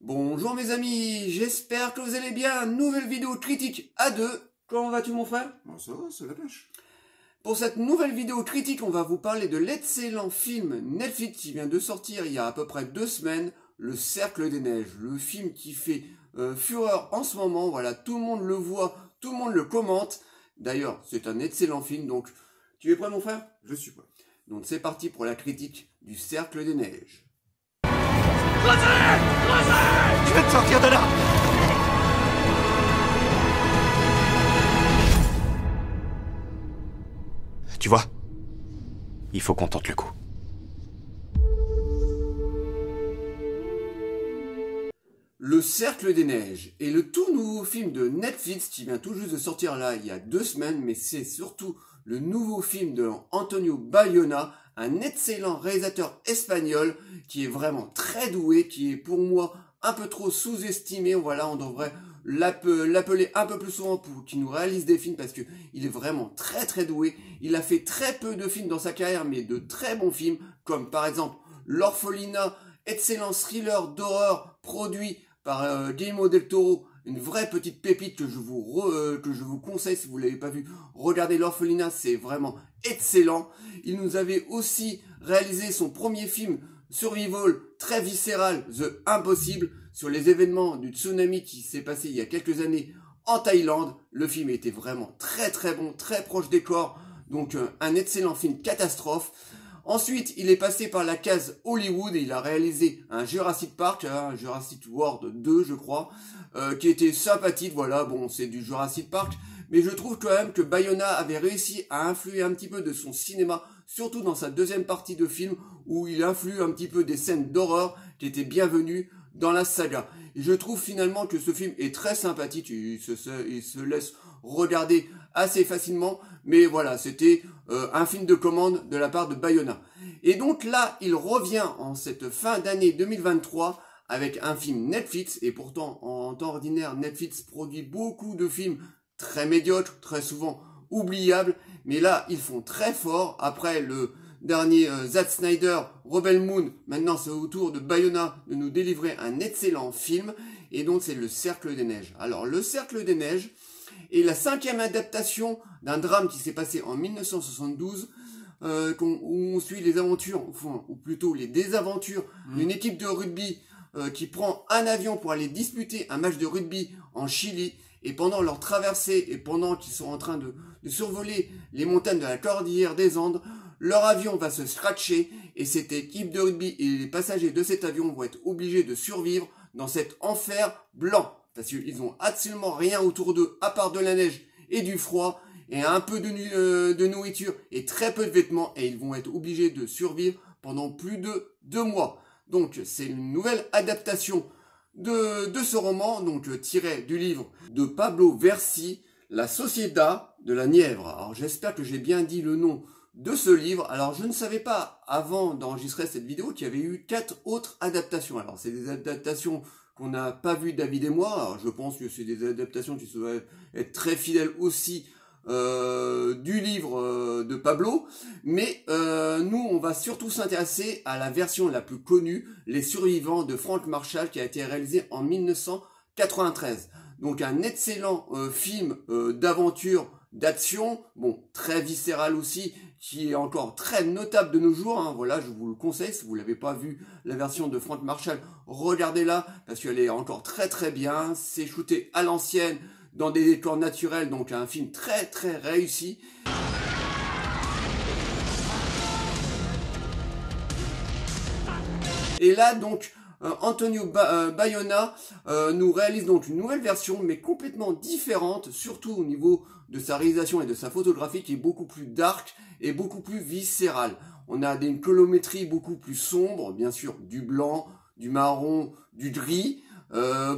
Bonjour mes amis, j'espère que vous allez bien. Nouvelle vidéo critique à deux. Comment vas-tu mon frère? Bon, ça va, c'est la pêche. Pour cette nouvelle vidéo critique, on va vous parler de l'excellent film Netflix qui vient de sortir il y a à peu près 2 semaines, Le Cercle des Neiges. Le film qui fait fureur en ce moment, voilà, tout le monde le voit, tout le monde le commente. D'ailleurs, c'est un excellent film, donc tu es prêt mon frère? Je suis prêt. Donc c'est parti pour la critique du Cercle des Neiges. Je vais te sortir de là. Tu vois, il faut qu'on tente le coup. Le Cercle des Neiges est le tout nouveau film de Netflix qui vient tout juste de sortir là il y a 2 semaines, mais c'est surtout le nouveau film de Antonio Bayona, un excellent réalisateur espagnol qui est vraiment très doué, qui est pour moi un peu trop sous-estimé. Voilà, on devrait l'appeler un peu plus souvent pour qu'il nous réalise des films parce que il est vraiment très très doué. Il a fait très peu de films dans sa carrière, mais de très bons films, comme par exemple L'Orphelinat, excellent thriller d'horreur produit par Guillermo del Toro, une vraie petite pépite que je vous conseille si vous l'avez pas vu. Regardez L'Orphelinat, c'est vraiment excellent. Il nous avait aussi réalisé son premier film survival très viscéral, The Impossible, sur les événements du tsunami qui s'est passé il y a quelques années en Thaïlande. Le film était vraiment très très bon, très proche des corps, donc un excellent film catastrophe. Ensuite, il est passé par la case Hollywood et il a réalisé un Jurassic Park, un Jurassic World 2 je crois, qui était sympathique. Voilà, bon c'est du Jurassic Park, mais je trouve quand même que Bayona avait réussi à influer un petit peu de son cinéma, surtout dans sa deuxième partie de film, où il influe un petit peu des scènes d'horreur qui étaient bienvenues dans la saga. Et je trouve finalement que ce film est très sympathique, il se laisse regarder assez facilement, mais voilà, c'était un film de commande de la part de Bayona. Et donc là, il revient en cette fin d'année 2023 avec un film Netflix, et pourtant en temps ordinaire, Netflix produit beaucoup de films très médiocres, très souvent oubliables, mais là, ils font très fort. Après le dernier Zack Snyder, Rebel Moon, maintenant c'est au tour de Bayona de nous délivrer un excellent film, et donc c'est Le Cercle des Neiges. Alors Le Cercle des Neiges est la 5e adaptation d'un drame qui s'est passé en 1972, où on suit les aventures, enfin, ou plutôt les désaventures d'une équipe de rugby qui prend un avion pour aller disputer un match de rugby en Chili. Et pendant leur traversée, et pendant qu'ils sont en train de survoler les montagnes de la Cordillère des Andes, leur avion va se scratcher, et cette équipe de rugby et les passagers de cet avion vont être obligés de survivre dans cet enfer blanc. Parce qu'ils n'ont absolument rien autour d'eux, à part de la neige et du froid, et un peu de nourriture, et très peu de vêtements, et ils vont être obligés de survivre pendant plus de 2 mois. Donc c'est une nouvelle adaptation de ce roman, donc tiré du livre de Pablo Versi, La Sociedad de la Nièvre. Alors j'espère que j'ai bien dit le nom de ce livre. Alors je ne savais pas avant d'enregistrer cette vidéo qu'il y avait eu 4 autres adaptations. Alors c'est des adaptations qu'on n'a pas vues David et moi. Alors je pense que c'est des adaptations qui doivent être très fidèles aussi du livre de Pablo, mais nous on va surtout s'intéresser à la version la plus connue, Les Survivants de Frank Marshall, qui a été réalisé en 1993. Donc un excellent film d'aventure, d'action, bon très viscéral aussi, qui est encore très notable de nos jours, hein. Voilà, je vous le conseille, si vous l'avez pas vu la version de Frank Marshall, regardez-la, parce qu'elle est encore très très bien, c'est shooté à l'ancienne, dans des décors naturels, donc un film très très réussi. Et là donc Antonio Bayona nous réalise donc une nouvelle version, mais complètement différente, surtout au niveau de sa réalisation et de sa photographie, qui est beaucoup plus dark et beaucoup plus viscérale. On a une colorimétrie beaucoup plus sombre, bien sûr du blanc, du marron, du gris.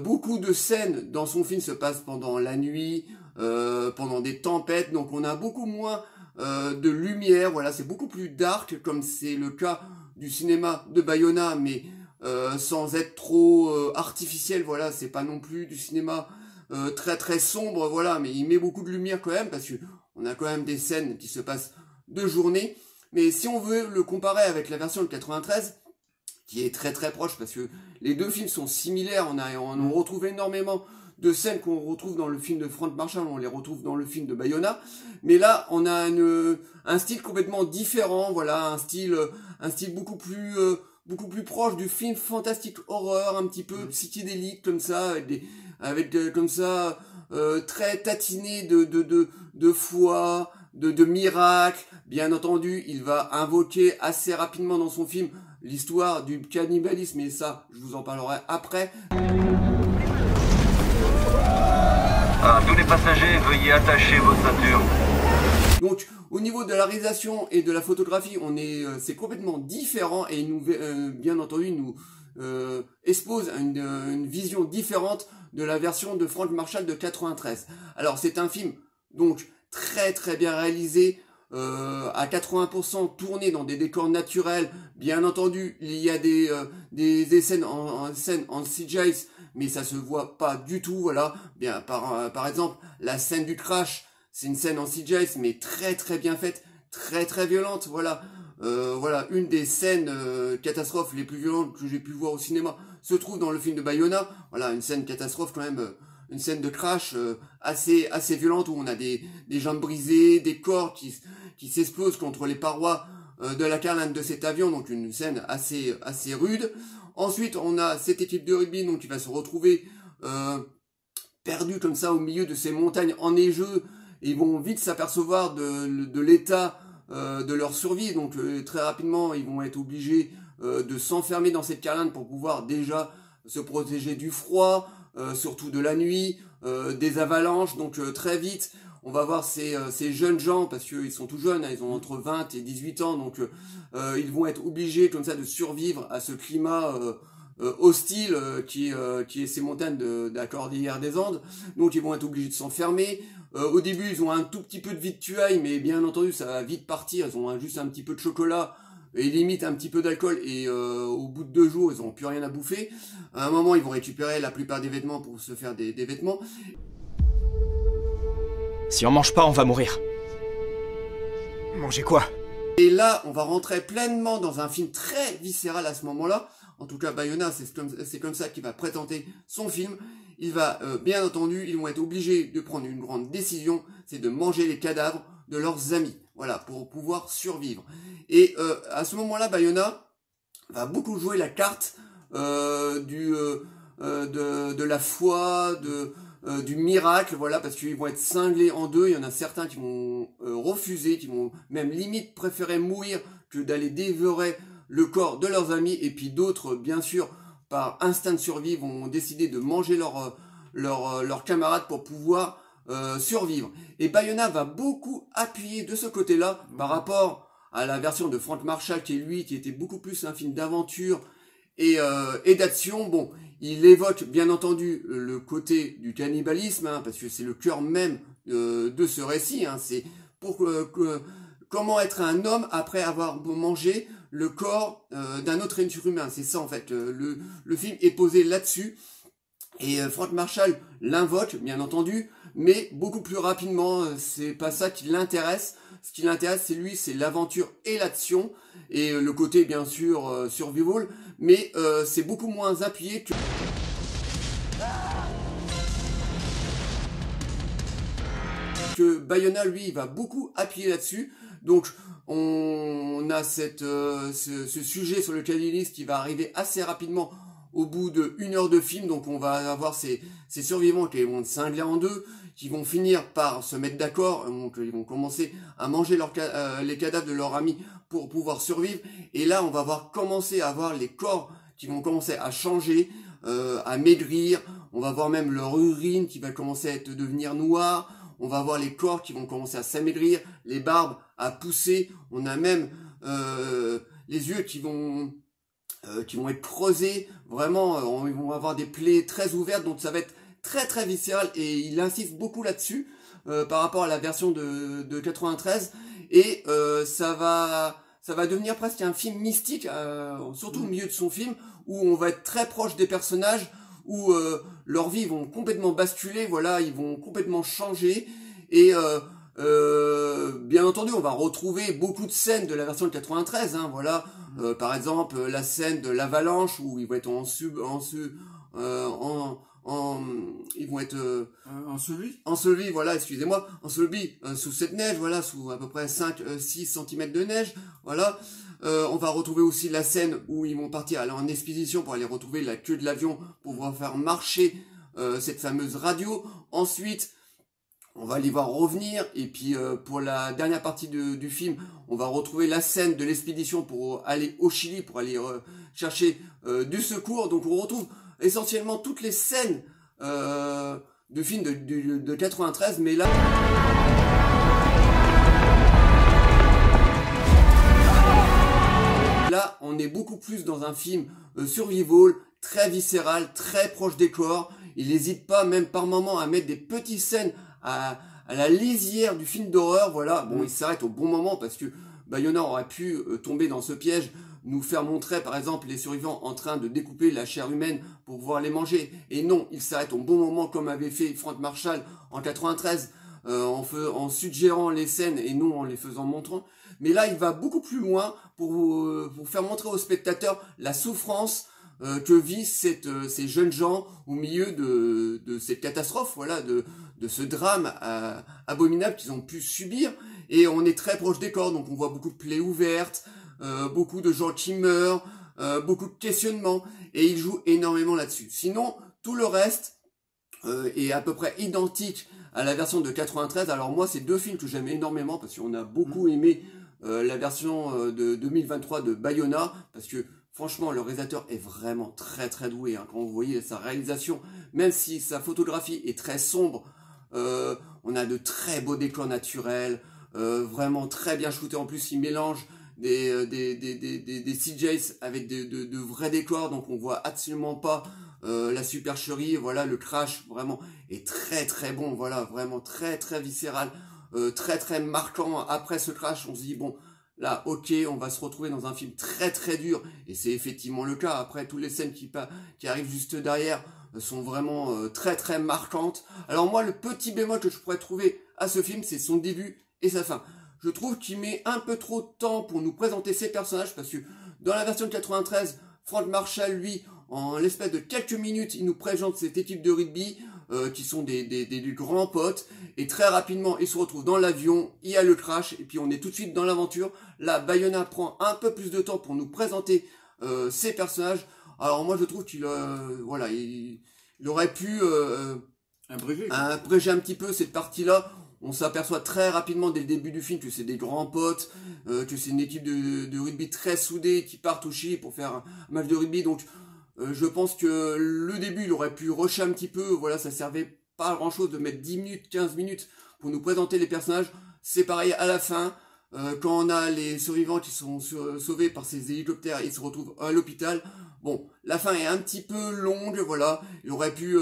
Beaucoup de scènes dans son film se passent pendant la nuit, pendant des tempêtes, donc on a beaucoup moins de lumière. Voilà, c'est beaucoup plus dark, comme c'est le cas du cinéma de Bayona, mais sans être trop artificiel. Voilà, c'est pas non plus du cinéma très très sombre, voilà, mais il met beaucoup de lumière quand même, parce que on a quand même des scènes qui se passent de journée. Mais si on veut le comparer avec la version de 93, qui est très très proche, parce que les deux films sont similaires. On retrouve énormément de scènes qu'on retrouve dans le film de Frank Marshall, on les retrouve dans le film de Bayona, mais là on a un style complètement différent, voilà, un style beaucoup plus proche du film fantastique horreur, un petit peu psychédélique comme ça, comme ça très tatiné de foi, de miracles. Bien entendu, il va invoquer assez rapidement dans son film l'histoire du cannibalisme, et ça, je vous en parlerai après. À tous les passagers, veuillez attacher vos ceintures. Donc, au niveau de la réalisation et de la photographie, c'est complètement différent, et bien entendu, nous expose à une vision différente de la version de Frank Marshall de 93. Alors, c'est un film donc très très bien réalisé, à 80% tourné dans des décors naturels. Bien entendu, il y a des scènes en CGI, mais ça se voit pas du tout, voilà. Bien, par exemple, la scène du crash, c'est une scène en CGI, mais très très bien faite, très très violente, voilà. Voilà, une des scènes catastrophes les plus violentes que j'ai pu voir au cinéma se trouve dans le film de Bayona. Voilà, une scène catastrophe quand même, une scène de crash assez violente, où on a des jambes brisées, des corps qui s'explosent contre les parois de la carlingue de cet avion, donc une scène assez rude. Ensuite, on a cette équipe de rugby donc qui va se retrouver perdue comme ça au milieu de ces montagnes enneigeuses. Ils vont vite s'apercevoir de l'état de leur survie, donc très rapidement ils vont être obligés de s'enfermer dans cette carlingue pour pouvoir déjà se protéger du froid, surtout de la nuit, des avalanches. Donc très vite on va voir ces jeunes gens, parce qu'ils sont tout jeunes, hein, ils ont entre 20 et 18 ans, donc ils vont être obligés comme ça de survivre à ce climat hostile qui est ces montagnes de la cordillère des Andes. Donc ils vont être obligés de s'enfermer. Au début ils ont un tout petit peu de victuailles, mais bien entendu ça va vite partir. Ils ont juste un petit peu de chocolat et limite un petit peu d'alcool, et au bout de 2 jours ils n'ont plus rien à bouffer. À un moment ils vont récupérer la plupart des vêtements pour se faire des vêtements. Si on mange pas, on va mourir. Manger quoi? Et là, on va rentrer pleinement dans un film très viscéral à ce moment-là. En tout cas, Bayona, c'est comme ça qu'il va présenter son film. Il va, bien entendu, ils vont être obligés de prendre une grande décision, c'est de manger les cadavres de leurs amis. Voilà, pour pouvoir survivre. Et à ce moment-là, Bayona va beaucoup jouer la carte de la foi, du miracle, voilà, parce qu'ils vont être cinglés en deux. Il y en a certains qui vont refuser, qui vont même limite préférer mourir que d'aller dévorer le corps de leurs amis, et puis d'autres, bien sûr, par instinct de survie, vont décider de manger leurs camarades pour pouvoir survivre. Et Bayona va beaucoup appuyer de ce côté-là par rapport à la version de Frank Marshall, qui était beaucoup plus un film d'aventure et d'action. Bon, il évoque bien entendu le côté du cannibalisme, hein, parce que c'est le cœur même de ce récit, hein. C'est comment être un homme après avoir mangé le corps d'un autre être humain. C'est ça en fait, le film est posé là-dessus. Et Frank Marshall l'invoque, bien entendu, mais beaucoup plus rapidement. C'est pas ça qui l'intéresse. Ce qui l'intéresse, c'est l'aventure et l'action, et le côté, bien sûr, survival, mais c'est beaucoup moins appuyé que Bayona, lui, il va beaucoup appuyer là-dessus. Donc, on a ce sujet sur le cannibalisme qui va arriver assez rapidement au bout de 1 heure de film. Donc on va avoir ces survivants qui vont se cingler en deux, qui vont finir par se mettre d'accord, donc ils vont commencer à manger les cadavres de leurs amis pour pouvoir survivre. Et là on va commencer à voir les corps qui vont commencer à changer, à maigrir. On va voir même leur urine qui va commencer à devenir noire. On va voir les corps qui vont commencer à s'amaigrir, les barbes à pousser. On a même les yeux qui vont être creusés. Vraiment, ils vont avoir des plaies très ouvertes. Donc ça va être très très viscéral. Et il insiste beaucoup là-dessus par rapport à la version de 93. Et ça va devenir presque un film mystique, surtout au milieu de son film, où on va être très proche des personnages, où leurs vies vont complètement basculer, voilà, ils vont complètement changer, et Bien entendu, on va retrouver beaucoup de scènes de la version de 93, hein, voilà. Par exemple, la scène de l'avalanche où ils vont être ils vont être ensevelis, voilà, excusez-moi, ensevelis sous cette neige, voilà, sous à peu près 6 cm de neige, voilà. On va retrouver aussi la scène où ils vont partir aller en expédition pour aller retrouver la queue de l'avion pour pouvoir faire marcher cette fameuse radio. Ensuite, on va les voir revenir, et puis pour la dernière partie du film, on va retrouver la scène de l'expédition pour aller au Chili, pour aller chercher du secours. Donc on retrouve essentiellement toutes les scènes de film de 93, mais là... Là, on est beaucoup plus dans un film survival, très viscéral, très proche des corps. Il n'hésite pas, même par moments, à mettre des petites scènes à la lisière du film d'horreur. Voilà, bon, il s'arrête au bon moment parce que Bayona aurait pu tomber dans ce piège, nous faire montrer, par exemple, les survivants en train de découper la chair humaine pour pouvoir les manger. Et non, il s'arrête au bon moment, comme avait fait Frank Marshall en 93, en suggérant les scènes et non en les faisant montrant. Mais là, il va beaucoup plus loin pour faire montrer aux spectateurs la souffrance que vivent ces jeunes gens au milieu de cette catastrophe, voilà, de ce drame abominable qu'ils ont pu subir. Et on est très proche des corps, donc on voit beaucoup de plaies ouvertes, beaucoup de gens qui meurent, beaucoup de questionnements, et il joue énormément là-dessus. Sinon, tout le reste est à peu près identique à la version de 93. Alors moi, c'est deux films que j'aime énormément parce qu'on a beaucoup aimé la version de 2023 de Bayona, parce que franchement, le réalisateur est vraiment très très doué, hein. Quand vous voyez sa réalisation, même si sa photographie est très sombre, on a de très beaux décors naturels, vraiment très bien shootés. En plus, il mélange des CJs avec de vrais décors, donc on voit absolument pas la supercherie. Voilà, le crash vraiment est très très bon, voilà, vraiment très très viscéral, très très marquant. Après ce crash, on se dit bon, là, ok, on va se retrouver dans un film très très dur, et c'est effectivement le cas. Après, toutes les scènes qui arrivent juste derrière sont vraiment très très marquantes. Alors moi, le petit bémol que je pourrais trouver à ce film, c'est son début et sa fin. Je trouve qu'il met un peu trop de temps pour nous présenter ces personnages, parce que dans la version de 93, Frank Marshall, lui, en l'espace de quelques minutes, il nous présente cette équipe de rugby, qui sont des grands potes, et très rapidement, ils se retrouvent dans l'avion, il y a le crash, et puis on est tout de suite dans l'aventure. Là, Bayona prend un peu plus de temps pour nous présenter ces personnages. Alors moi, je trouve qu'il voilà, il aurait pu abréger un petit peu cette partie-là. On s'aperçoit très rapidement dès le début du film que c'est des grands potes, que c'est une équipe de rugby très soudée qui partent au Chili pour faire un match de rugby. Donc je pense que le début, il aurait pu rusher un petit peu. Voilà, ça servait pas à grand chose de mettre 10 minutes, 15 minutes pour nous présenter les personnages. C'est pareil à la fin, quand on a les survivants qui sont sauvés par ces hélicoptères, ils se retrouvent à l'hôpital. Bon, la fin est un petit peu longue, voilà. Il aurait pu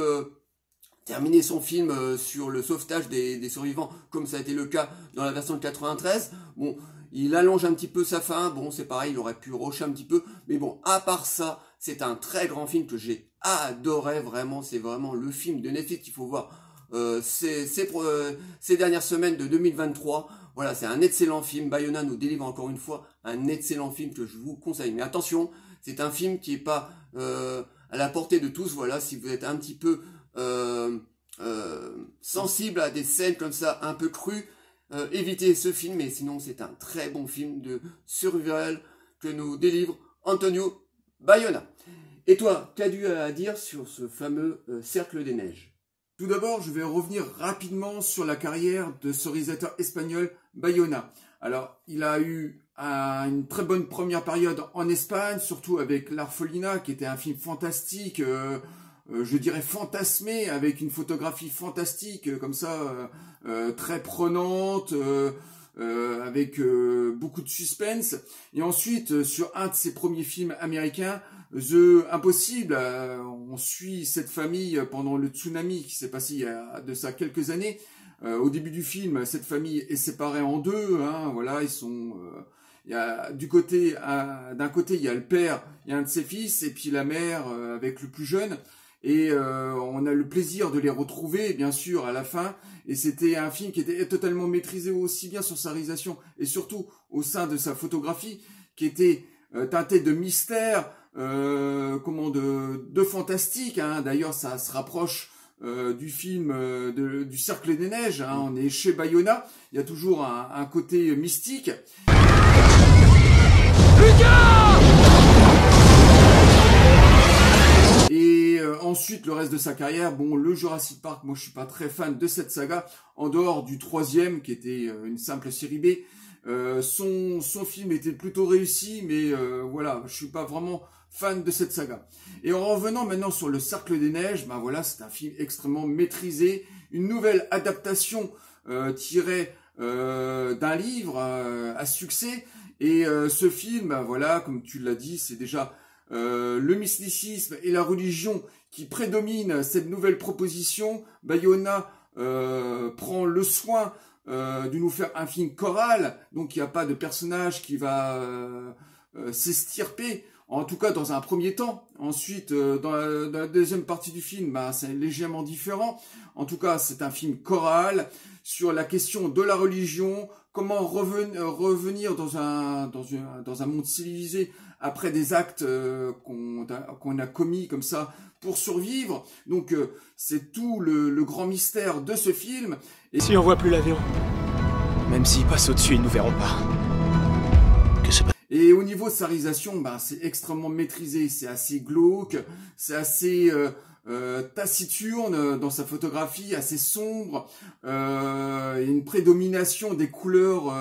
terminer son film sur le sauvetage des survivants, comme ça a été le cas dans la version de 93. Bon, il allonge un petit peu sa fin. Bon, c'est pareil, il aurait pu rusher un petit peu. Mais bon, à part ça, c'est un très grand film que j'ai adoré, vraiment. C'est vraiment le film de Netflix qu'il faut voir ces dernières semaines de 2023. Voilà, c'est un excellent film. Bayona nous délivre encore une fois un excellent film que je vous conseille. Mais attention, c'est un film qui est pas à la portée de tous. Voilà, si vous êtes un petit peu sensible à des scènes comme ça, un peu crues, évitez ce film. Mais sinon, c'est un très bon film de survival que nous délivre Antonio Bayona. Et toi, qu'as-tu à dire sur ce fameux Cercle des Neiges? Tout d'abord, je vais revenir rapidement sur la carrière de ce réalisateur espagnol Bayona. Alors, il a eu une très bonne première période en Espagne, surtout avec L'Arphelina, qui était un film fantastique, je dirais fantasmé, avec une photographie fantastique, comme ça, très prenante, avec beaucoup de suspense. Et ensuite, sur un de ses premiers films américains, The Impossible, on suit cette famille pendant le tsunami qui s'est passé il y a de ça quelques années. Au début du film, cette famille est séparée en deux, hein, voilà, ils sont... il y a d'un côté, il y a le père et un de ses fils, et puis la mère avec le plus jeune. et on a le plaisir de les retrouver, bien sûr, à la fin. Et c'était un film qui était totalement maîtrisé aussi bien sur sa réalisation et surtout au sein de sa photographie, qui était teinté de mystère, de fantastique. Hein. D'ailleurs, ça se rapproche du film du Cercle des Neiges. Hein. On est chez Bayona. Il y a toujours un côté mystique. Et ensuite, le reste de sa carrière, bon, le Jurassic Park, moi je suis pas très fan de cette saga, en dehors du 3e, qui était une simple série B. Son film était plutôt réussi, mais voilà, je suis pas vraiment fan de cette saga. Et en revenant maintenant sur le Cercle des Neiges, ben voilà, c'est un film extrêmement maîtrisé, une nouvelle adaptation tirée d'un livre à succès. Et ce film, ben voilà, comme tu l'as dit, c'est déjà le mysticisme et la religion qui prédominent cette nouvelle proposition. Bayona prend le soin de nous faire un film choral, donc il n'y a pas de personnage qui va s'estirper, en tout cas dans un premier temps. Ensuite, dans la deuxième partie du film, bah, c'est légèrement différent. En tout cas, c'est un film choral sur la question de la religion, comment revenir dans un monde civilisé après des actes qu'on a commis comme ça pour survivre. Donc c'est tout le grand mystère de ce film. Et si on voit plus l'avion, même s'il passe au-dessus, ils nous verront pas. Et au niveau de sa réalisation, ben, c'est extrêmement maîtrisé, c'est assez glauque, c'est assez taciturne dans sa photographie, assez sombre, une prédomination des couleurs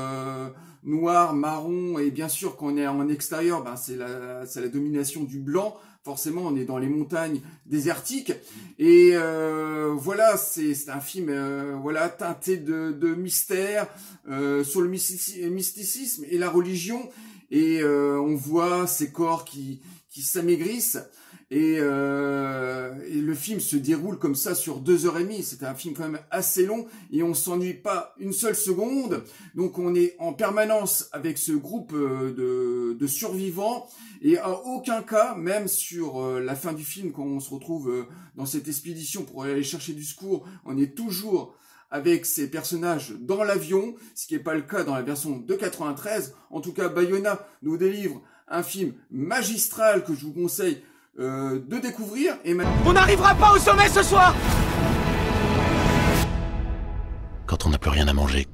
noir, marron, et bien sûr quand on est en extérieur, ben, c'est la domination du blanc. Forcément, on est dans les montagnes désertiques. Et voilà, c'est un film voilà, teinté de mystère sur le mysticisme et la religion. Et on voit ces corps qui s'amaigrissent. Et le film se déroule comme ça sur 2h30. C'était un film quand même assez long et on s'ennuie pas une seule seconde. Donc on est en permanence avec ce groupe de survivants et à aucun cas, même sur la fin du film, quand on se retrouve dans cette expédition pour aller chercher du secours, on est toujours avec ces personnages dans l'avion, ce qui n'est pas le cas dans la version de 93. En tout cas, Bayona nous délivre un film magistral que je vous conseille de découvrir. Et on n'arrivera pas au sommet ce soir. Quand on n'a plus rien à manger.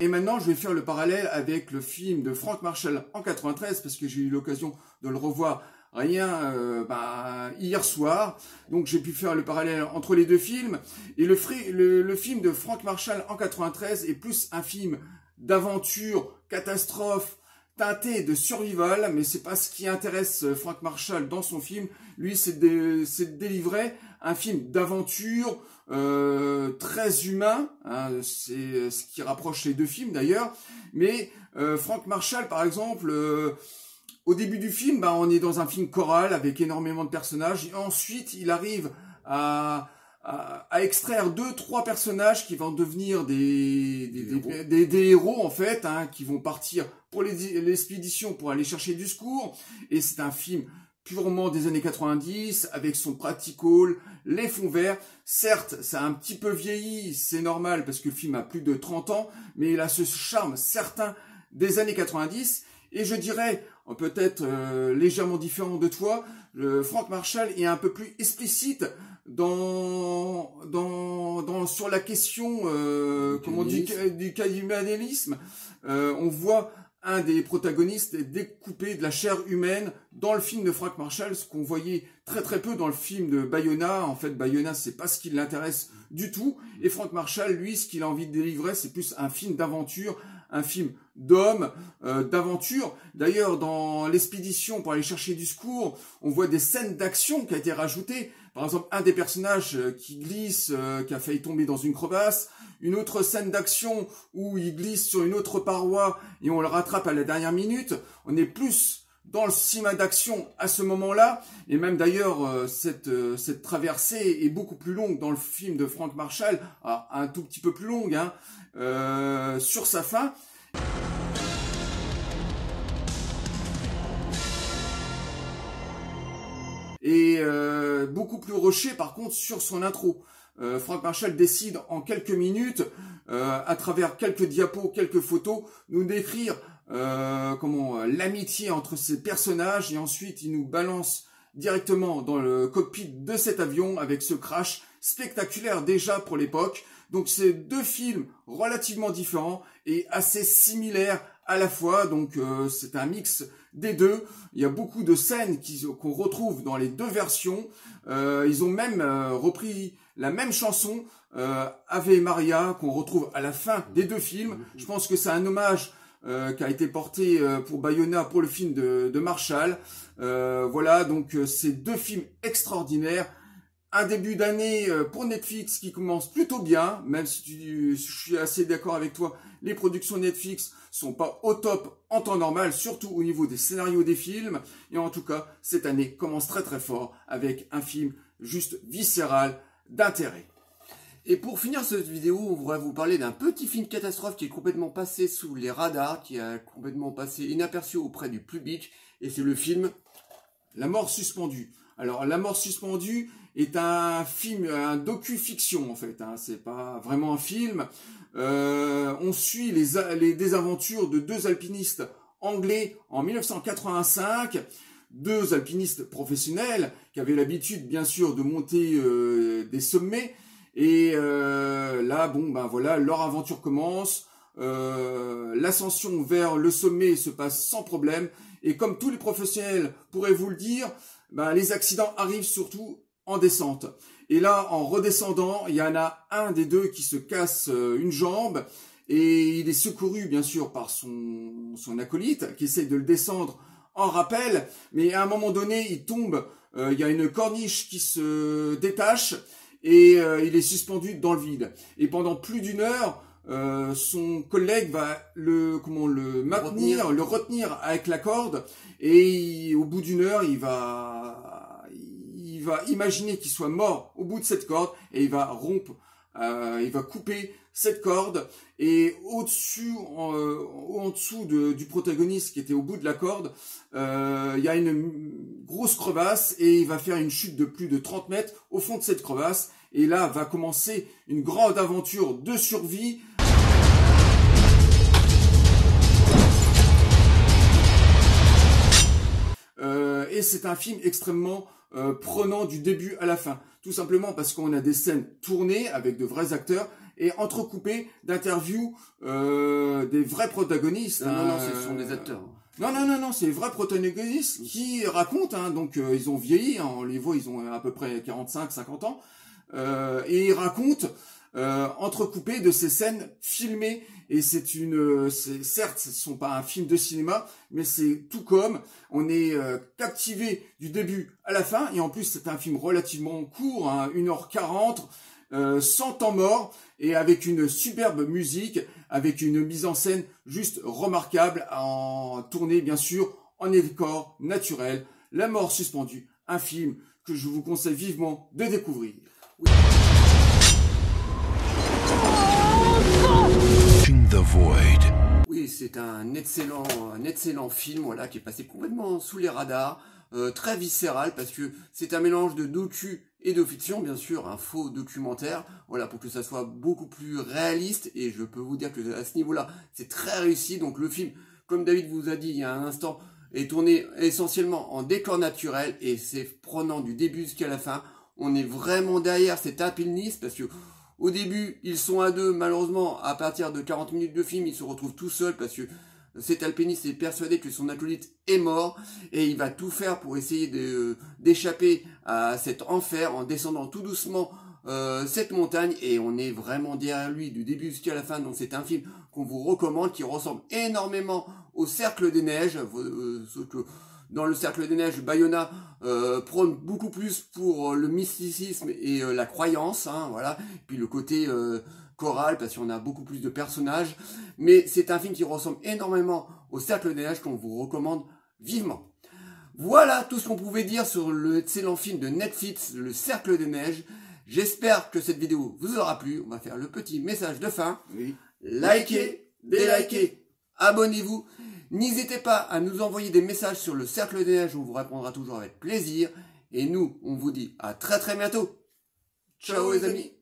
Et maintenant, je vais faire le parallèle avec le film de Frank Marshall en 93, parce que j'ai eu l'occasion de le revoir hier soir. Donc j'ai pu faire le parallèle entre les deux films. Et le film de Frank Marshall en 93 est plus un film d'aventure, catastrophe, teinté de survival, mais c'est pas ce qui intéresse Frank Marshall dans son film. Lui, c'est de délivrer un film d'aventure très humain, hein, c'est ce qui rapproche les deux films d'ailleurs. Mais Frank Marshall, par exemple, au début du film, bah, on est dans un film choral avec énormément de personnages. Et ensuite, il arrive à extraire 2-3 personnages qui vont devenir des héros en fait, hein, qui vont partir pour l'expédition pour aller chercher du secours. Et c'est un film purement des années 90 avec son practical, les fonds verts. Certes, ça a un petit peu vieilli, c'est normal parce que le film a plus de 30 ans, mais il a ce charme certain des années 90. Et je dirais, peut-être légèrement différent de toi, Frank Marshall est un peu plus explicite sur la question du cannibalisme. On voit un des protagonistes découpé de la chair humaine dans le film de Frank Marshall, ce qu'on voyait très très peu dans le film de Bayona. En fait, Bayona, c'est pas ce qui l'intéresse du tout. Et Frank Marshall, lui, ce qu'il a envie de délivrer, c'est plus un film d'aventure, un film d'homme, d'aventure. D'ailleurs, dans l'expédition pour aller chercher du secours, on voit des scènes d'action qui a été rajoutées. Par exemple, un des personnages qui glisse, qui a failli tomber dans une crevasse. Une autre scène d'action où il glisse sur une autre paroi et on le rattrape à la dernière minute. On est plus dans le cinéma d'action à ce moment-là. Et même d'ailleurs, cette traversée est beaucoup plus longue dans le film de Frank Marshall. Un tout petit peu plus longue, hein, sur sa fin. Et beaucoup plus rushé par contre sur son intro. Frank Marshall décide en quelques minutes, à travers quelques diapos, quelques photos, nous décrire l'amitié entre ces personnages, et ensuite il nous balance directement dans le cockpit de cet avion avec ce crash spectaculaire déjà pour l'époque. Donc c'est deux films relativement différents et assez similaires à la fois, donc c'est un mix des deux. Il y a beaucoup de scènes qu'on retrouve dans les deux versions. Ils ont même repris la même chanson, Ave Maria, qu'on retrouve à la fin des deux films. Je pense que c'est un hommage qui a été porté pour Bayona pour le film de Marshall. Voilà, donc ces deux films extraordinaires. Un début d'année pour Netflix qui commence plutôt bien, même si je suis assez d'accord avec toi, les productions Netflix sont pas au top en temps normal, surtout au niveau des scénarios des films. Et en tout cas, cette année commence très très fort avec un film juste viscéral, d'intérêt. Et pour finir cette vidéo, on voudrait vous parler d'un petit film catastrophe qui est complètement passé sous les radars, qui a complètement passé inaperçu auprès du public, et c'est le film La mort suspendue. Alors, La mort suspendue est un film, un docu-fiction en fait, hein. C'est pas vraiment un film. On suit les désaventures de deux alpinistes anglais en 1985, deux alpinistes professionnels qui avaient l'habitude bien sûr de monter des sommets. Et là, bon, ben voilà, leur aventure commence. L'ascension vers le sommet se passe sans problème. Et comme tous les professionnels pourraient vous le dire, ben, les accidents arrivent surtout en descente. Et là, en redescendant, il y en a un des deux qui se casse une jambe. Et il est secouru, bien sûr, par son acolyte qui essaie de le descendre en rappel. Mais à un moment donné, il tombe. Il y a une corniche qui se détache. Et il est suspendu dans le vide. Et pendant plus d'une heure, son collègue va le retenir avec la corde. Et au bout d'une heure, il va imaginer qu'il soit mort au bout de cette corde. Et il va couper cette corde. Et en dessous du protagoniste qui était au bout de la corde, il y a une grosse crevasse. Et il va faire une chute de plus de 30 mètres au fond de cette crevasse. Et là va commencer une grande aventure de survie. Et c'est un film extrêmement prenant du début à la fin. Tout simplement parce qu'on a des scènes tournées avec de vrais acteurs et entrecoupées d'interviews des vrais protagonistes. Non, ce sont des acteurs. Non, c'est les vrais protagonistes qui racontent. Hein, donc ils ont vieilli, hein, on les voit, ils ont à peu près 45-50 ans. Et ils racontent entrecoupé de ces scènes filmées. Et certes, ce ne sont pas un film de cinéma, mais c'est tout comme on est captivé du début à la fin. Et en plus, c'est un film relativement court, hein, 1h40, sans temps mort, et avec une superbe musique, avec une mise en scène juste remarquable, tournée bien sûr en décor naturel. La mort suspendue, un film que je vous conseille vivement de découvrir. Oui. The Void. Oui, c'est un excellent film, voilà, qui est passé complètement sous les radars, très viscéral, parce que c'est un mélange de docu et de fiction, bien sûr, un faux documentaire, voilà, pour que ça soit beaucoup plus réaliste, et je peux vous dire que à ce niveau-là, c'est très réussi. Donc le film, comme David vous a dit il y a un instant, est tourné essentiellement en décor naturel, et c'est prenant du début jusqu'à la fin. On est vraiment derrière cet alpiniste, parce que au début, ils sont à deux. Malheureusement, à partir de 40 minutes de film, ils se retrouvent tout seuls parce que cet alpiniste est persuadé que son acolyte est mort et il va tout faire pour essayer d'échapper à cet enfer en descendant tout doucement cette montagne, et on est vraiment derrière lui du début jusqu'à la fin. Donc c'est un film qu'on vous recommande, qui ressemble énormément au Cercle des Neiges, sauf que dans le Cercle des Neiges, Bayona prône beaucoup plus pour le mysticisme et la croyance, hein, voilà. Et puis le côté choral, parce qu'on a beaucoup plus de personnages. Mais c'est un film qui ressemble énormément au Cercle des Neiges, qu'on vous recommande vivement. Voilà tout ce qu'on pouvait dire sur l'excellent film de Netflix, Le Cercle des Neiges. J'espère que cette vidéo vous aura plu. On va faire le petit message de fin. Oui. Likez, délikez, abonnez-vous. N'hésitez pas à nous envoyer des messages sur le Cercle des Neiges, on vous répondra toujours avec plaisir. Et nous, on vous dit à très très bientôt. Ciao les amis.